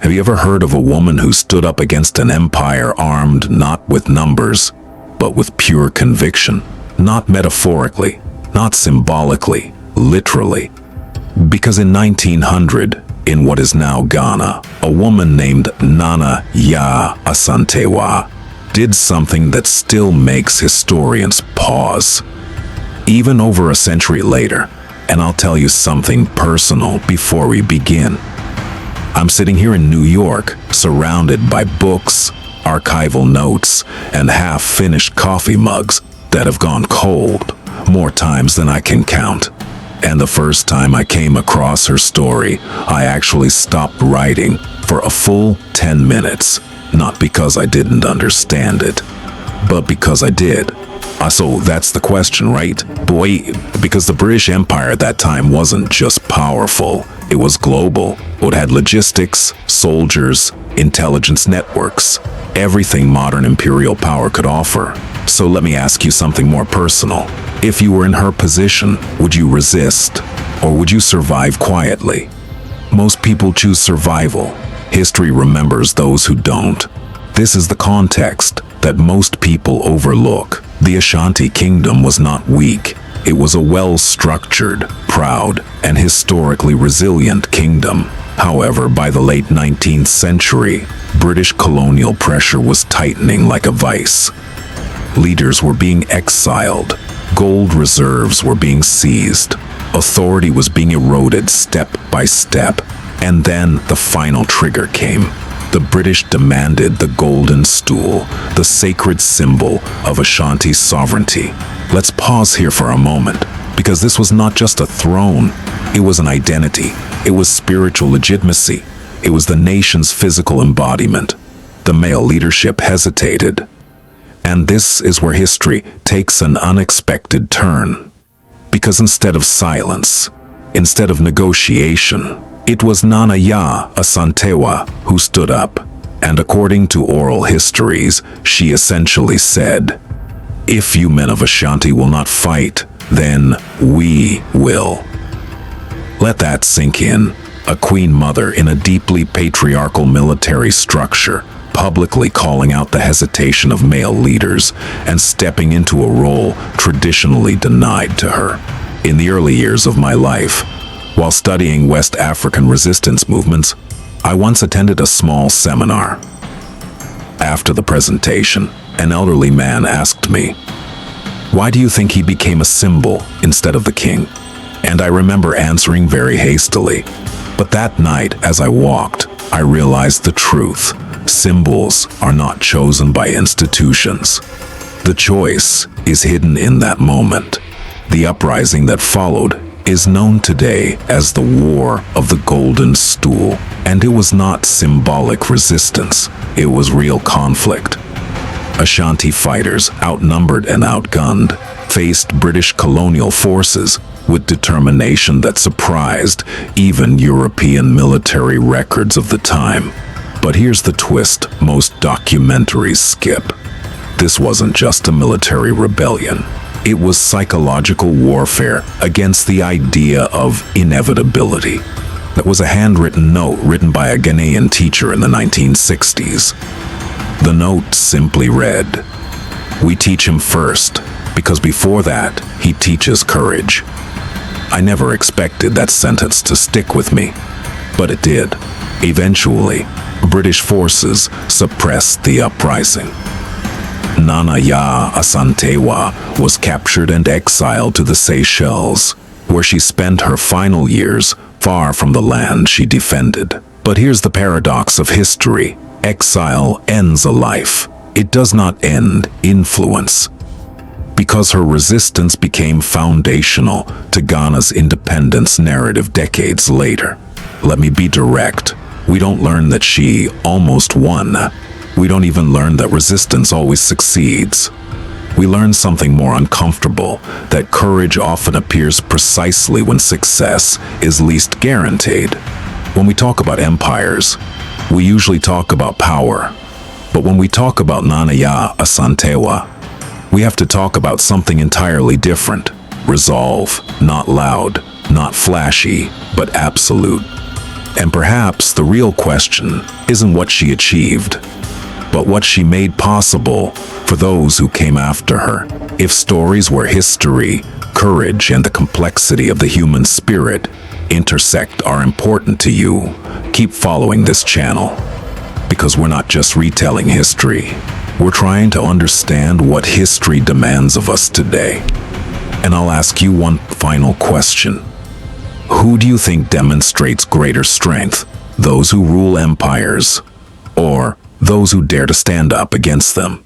Have you ever heard of a woman who stood up against an empire armed not with numbers, but with pure conviction? Not metaphorically, not symbolically, literally. Because in 1900, in what is now Ghana, a woman named Nana Yaa Asantewaa did something that still makes historians pause. Even over a century later, and I'll tell you something personal before we begin. I'm sitting here in New York, surrounded by books, archival notes, and half-finished coffee mugs that have gone cold more times than I can count. And the first time I came across her story, I actually stopped writing for a full 10 minutes. Not because I didn't understand it, but because I did. So that's the question, right? Boy, because the British Empire at that time wasn't just powerful, it was global. It had logistics, soldiers, intelligence networks, everything modern imperial power could offer. So let me ask you something more personal. If you were in her position, would you resist, or would you survive quietly? Most people choose survival. History remembers those who don't. This is the context that most people overlook. The Ashanti Kingdom was not weak. It was a well-structured, proud, and historically resilient kingdom. However, by the late 19th century, British colonial pressure was tightening like a vice. Leaders were being exiled. Gold reserves were being seized. Authority was being eroded step by step. And then the final trigger came. The British demanded the Golden Stool, the sacred symbol of Ashanti's sovereignty. Let's pause here for a moment, because this was not just a throne. It was an identity. It was spiritual legitimacy. It was the nation's physical embodiment. The male leadership hesitated. And this is where history takes an unexpected turn. Because instead of silence, instead of negotiation, it was Nana Yaa Asantewaa who stood up, and according to oral histories, she essentially said, "If you men of Ashanti will not fight, then we will." Let that sink in. A queen mother in a deeply patriarchal military structure, publicly calling out the hesitation of male leaders and stepping into a role traditionally denied to her. In the early years of my life, while studying West African resistance movements, I once attended a small seminar. After the presentation, an elderly man asked me, "Why do you think he became a symbol instead of the king?" And I remember answering very hastily. But that night, as I walked, I realized the truth. Symbols are not chosen by institutions. The choice is hidden in that moment. The uprising that followed is known today as the War of the Golden Stool, and it was not symbolic resistance, it was real conflict. Ashanti fighters, outnumbered and outgunned, faced British colonial forces with determination that surprised even European military records of the time. But here's the twist most documentaries skip. This wasn't just a military rebellion. It was psychological warfare against the idea of inevitability. That was a handwritten note written by a Ghanaian teacher in the 1960s. The note simply read, "We teach him first, because before that, he teaches courage." I never expected that sentence to stick with me, but it did. Eventually, British forces suppressed the uprising. Nana Yaa Asantewaa was captured and exiled to the Seychelles, where she spent her final years far from the land she defended. But here's the paradox of history. Exile ends a life. It does not end influence. Because her resistance became foundational to Ghana's independence narrative decades later. Let me be direct. We don't learn that she almost won. We don't even learn that resistance always succeeds. We learn something more uncomfortable, that courage often appears precisely when success is least guaranteed. When we talk about empires, we usually talk about power. But when we talk about Nana Yaa Asantewaa, we have to talk about something entirely different. Resolve, not loud, not flashy, but absolute. And perhaps the real question isn't what she achieved, but what she made possible for those who came after her. If stories where history, courage, and the complexity of the human spirit intersect are important to you, keep following this channel. Because we're not just retelling history, we're trying to understand what history demands of us today. And I'll ask you one final question. Who do you think demonstrates greater strength? Those who rule empires, or those who dare to stand up against them?